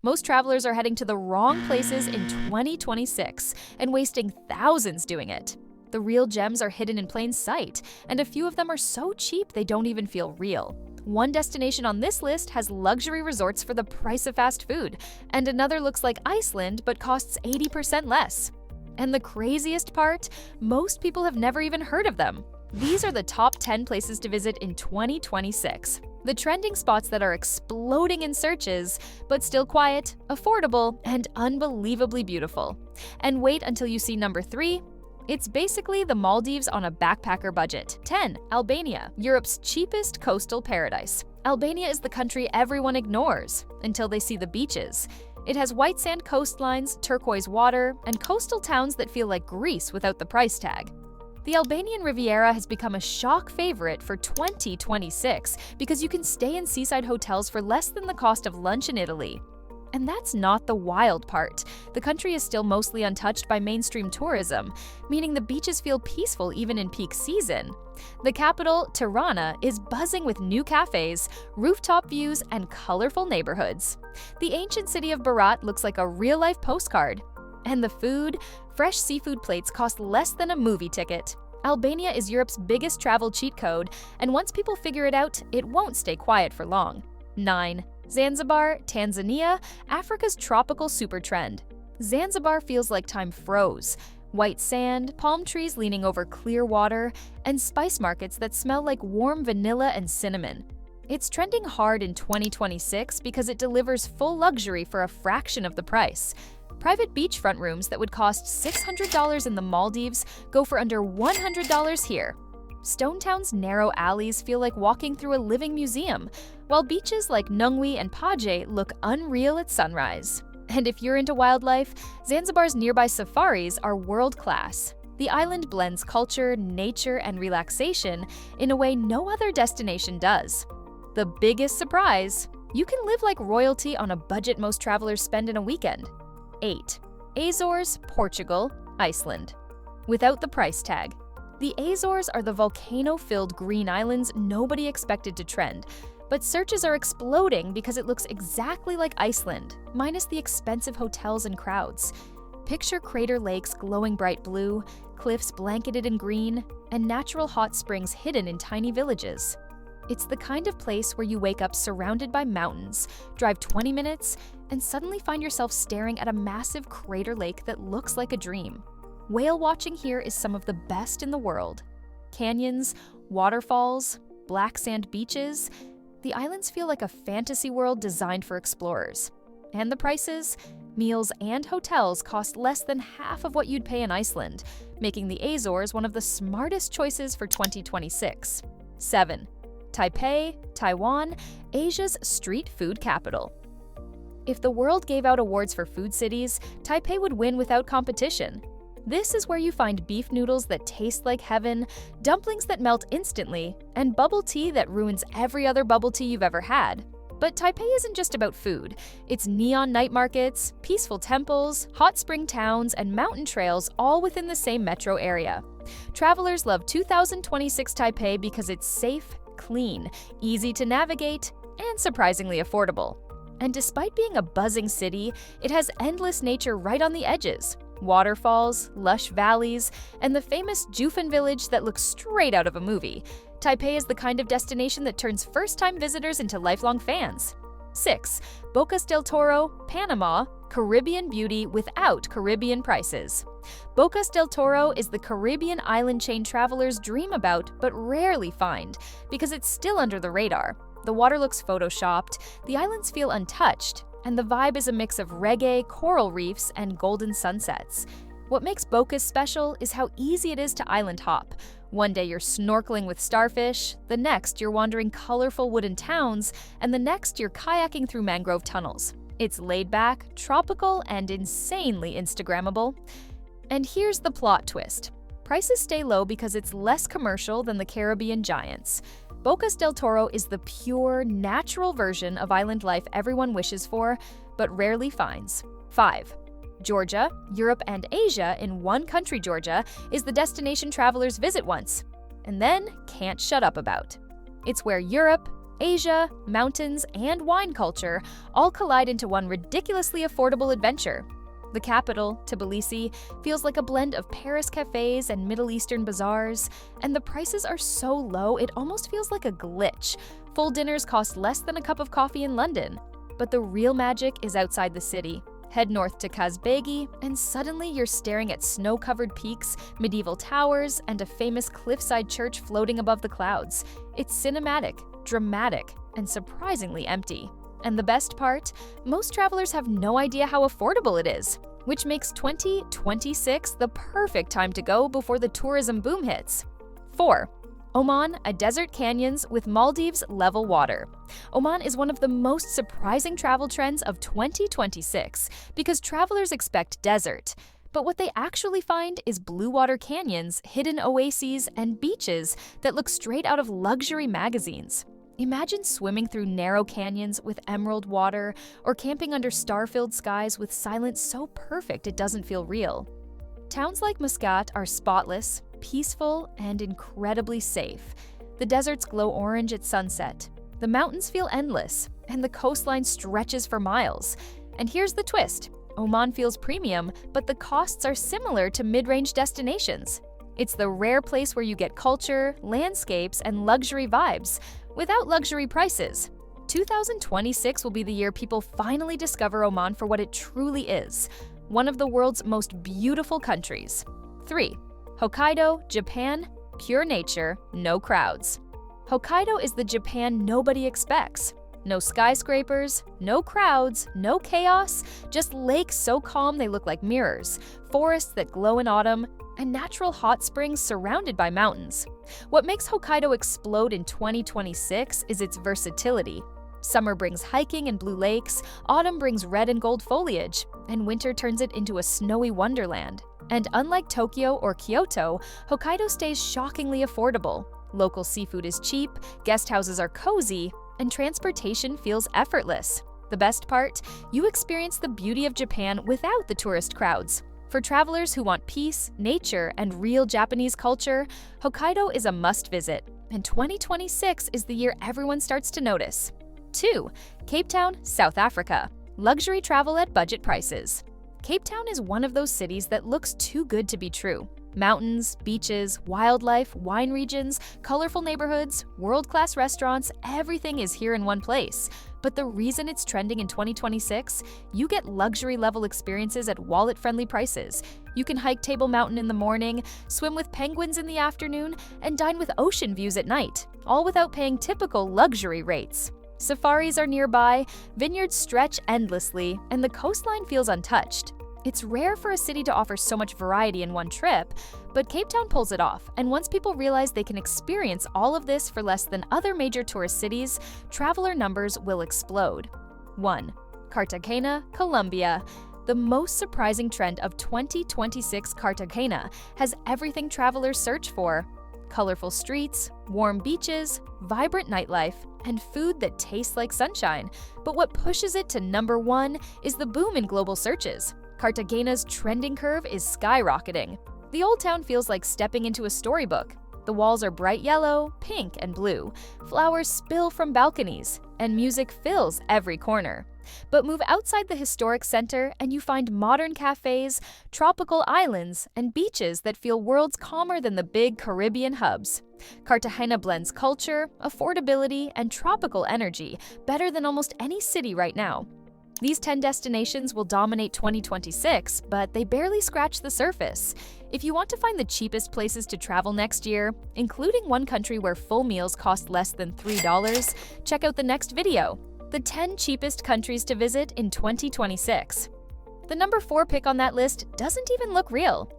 Most travelers are heading to the wrong places in 2026 and wasting thousands doing it. The real gems are hidden in plain sight, and a few of them are so cheap they don't even feel real. One destination on this list has luxury resorts for the price of fast food, and another looks like Iceland but costs 80% less. And the craziest part? Most people have never even heard of them. These are the top 10 places to visit in 2026. The trending spots that are exploding in searches, but still quiet, affordable, and unbelievably beautiful. And wait until you see number 3. It's basically the Maldives on a backpacker budget. 10. Albania, Europe's cheapest coastal paradise. Albania is the country everyone ignores until they see the beaches. It has white sand coastlines, turquoise water, and coastal towns that feel like Greece without the price tag. The Albanian Riviera has become a shock favorite for 2026 because you can stay in seaside hotels for less than the cost of lunch in Italy. And that's not the wild part. The country is still mostly untouched by mainstream tourism, meaning the beaches feel peaceful even in peak season. The capital, Tirana, is buzzing with new cafes, rooftop views, and colorful neighborhoods. The ancient city of Berat looks like a real-life postcard. And the food? Fresh seafood plates cost less than a movie ticket. Albania is Europe's biggest travel cheat code, and once people figure it out, it won't stay quiet for long. 9. Zanzibar, Tanzania, Africa's tropical supertrend. Zanzibar feels like time froze. White sand, palm trees leaning over clear water, and spice markets that smell like warm vanilla and cinnamon. It's trending hard in 2026 because it delivers full luxury for a fraction of the price. Private beachfront rooms that would cost $600 in the Maldives go for under $100 here. Stone Town's narrow alleys feel like walking through a living museum, while beaches like Nungwi and Paje look unreal at sunrise. And if you're into wildlife, Zanzibar's nearby safaris are world-class. The island blends culture, nature, and relaxation in a way no other destination does. The biggest surprise? You can live like royalty on a budget most travelers spend in a weekend. 8. Azores, Portugal, Iceland. Without the price tag. The Azores are the volcano-filled green islands nobody expected to trend, but searches are exploding because it looks exactly like Iceland, minus the expensive hotels and crowds. Picture crater lakes glowing bright blue, cliffs blanketed in green, and natural hot springs hidden in tiny villages. It's the kind of place where you wake up surrounded by mountains, drive 20 minutes, and suddenly find yourself staring at a massive crater lake that looks like a dream. Whale watching here is some of the best in the world. Canyons, waterfalls, black sand beaches. The islands feel like a fantasy world designed for explorers. And the prices? Meals and hotels cost less than half of what you'd pay in Iceland, making the Azores one of the smartest choices for 2026. 7. Taipei, Taiwan, Asia's street food capital. If the world gave out awards for food cities, Taipei would win without competition. This is where you find beef noodles that taste like heaven, dumplings that melt instantly, and bubble tea that ruins every other bubble tea you've ever had. But Taipei isn't just about food. It's neon night markets, peaceful temples, hot spring towns, and mountain trails all within the same metro area. Travelers love 2026 Taipei because it's safe, clean, easy to navigate, and surprisingly affordable. And despite being a buzzing city, it has endless nature right on the edges. Waterfalls, lush valleys, and the famous Jufen village that looks straight out of a movie. Taipei is the kind of destination that turns first-time visitors into lifelong fans. 6. Bocas del Toro, Panama, Caribbean beauty without Caribbean prices. Bocas del Toro is the Caribbean island chain travelers dream about but rarely find because it's still under the radar. The water looks photoshopped, the islands feel untouched, and the vibe is a mix of reggae, coral reefs, and golden sunsets. What makes Bocas special is how easy it is to island hop. One day you're snorkeling with starfish, the next you're wandering colorful wooden towns, and the next you're kayaking through mangrove tunnels. It's laid back, tropical, and insanely Instagrammable. And here's the plot twist. Prices stay low because it's less commercial than the Caribbean giants. Bocas del Toro is the pure, natural version of island life everyone wishes for, but rarely finds. 5. Georgia, Europe, and Asia in one country. Georgia is the destination travelers visit once, and then can't shut up about. It's where Europe, Asia, mountains, and wine culture all collide into one ridiculously affordable adventure. The capital, Tbilisi, feels like a blend of Paris cafes and Middle Eastern bazaars, and the prices are so low it almost feels like a glitch. Full dinners cost less than a cup of coffee in London. But the real magic is outside the city. Head north to Kazbegi, and suddenly you're staring at snow-covered peaks, medieval towers, and a famous cliffside church floating above the clouds. It's cinematic, dramatic, and surprisingly empty. And the best part? Most travelers have no idea how affordable it is, which makes 2026 the perfect time to go before the tourism boom hits. 4. Oman, a desert canyons with Maldives level water. Oman is one of the most surprising travel trends of 2026 because travelers expect desert. But what they actually find is blue water canyons, hidden oases, and beaches that look straight out of luxury magazines. Imagine swimming through narrow canyons with emerald water or camping under star-filled skies with silence so perfect it doesn't feel real. Towns like Muscat are spotless, peaceful, and incredibly safe. The deserts glow orange at sunset. The mountains feel endless, and the coastline stretches for miles. And here's the twist. Oman feels premium, but the costs are similar to mid-range destinations. It's the rare place where you get culture, landscapes, and luxury vibes, without luxury prices. 2026 will be the year people finally discover Oman for what it truly is, one of the world's most beautiful countries. 3. Hokkaido, Japan, pure nature, no crowds. Hokkaido is the Japan nobody expects. No skyscrapers, no crowds, no chaos, just lakes so calm they look like mirrors, forests that glow in autumn, and natural hot springs surrounded by mountains. What makes Hokkaido explode in 2026 is its versatility. Summer brings hiking and blue lakes, autumn brings red and gold foliage, and winter turns it into a snowy wonderland. And unlike Tokyo or Kyoto, Hokkaido stays shockingly affordable. Local seafood is cheap, guest houses are cozy, and transportation feels effortless. The best part? You experience the beauty of Japan without the tourist crowds. For travelers who want peace, nature, and real Japanese culture, Hokkaido is a must-visit, and 2026 is the year everyone starts to notice. 2. Cape Town, South Africa. Luxury travel at budget prices. Cape Town is one of those cities that looks too good to be true. Mountains, beaches, wildlife, wine regions, colorful neighborhoods, world-class restaurants, everything is here in one place. But the reason it's trending in 2026, you get luxury-level experiences at wallet-friendly prices. You can hike Table Mountain in the morning, swim with penguins in the afternoon, and dine with ocean views at night, all without paying typical luxury rates. Safaris are nearby, vineyards stretch endlessly, and the coastline feels untouched. It's rare for a city to offer so much variety in one trip, but Cape Town pulls it off, and once people realize they can experience all of this for less than other major tourist cities, traveler numbers will explode. 1. Cartagena, Colombia. The most surprising trend of 2026 Cartagena has everything travelers search for. Colorful streets, warm beaches, vibrant nightlife, and food that tastes like sunshine. But what pushes it to number 1 is the boom in global searches. Cartagena's trending curve is skyrocketing. The old town feels like stepping into a storybook. The walls are bright yellow, pink, and blue. Flowers spill from balconies, and music fills every corner. But move outside the historic center and you find modern cafes, tropical islands, and beaches that feel worlds calmer than the big Caribbean hubs. Cartagena blends culture, affordability, and tropical energy better than almost any city right now. These 10 destinations will dominate 2026, but they barely scratch the surface. If you want to find the cheapest places to travel next year, including one country where full meals cost less than $3, check out the next video. The 10 cheapest countries to visit in 2026. The number 4 pick on that list doesn't even look real.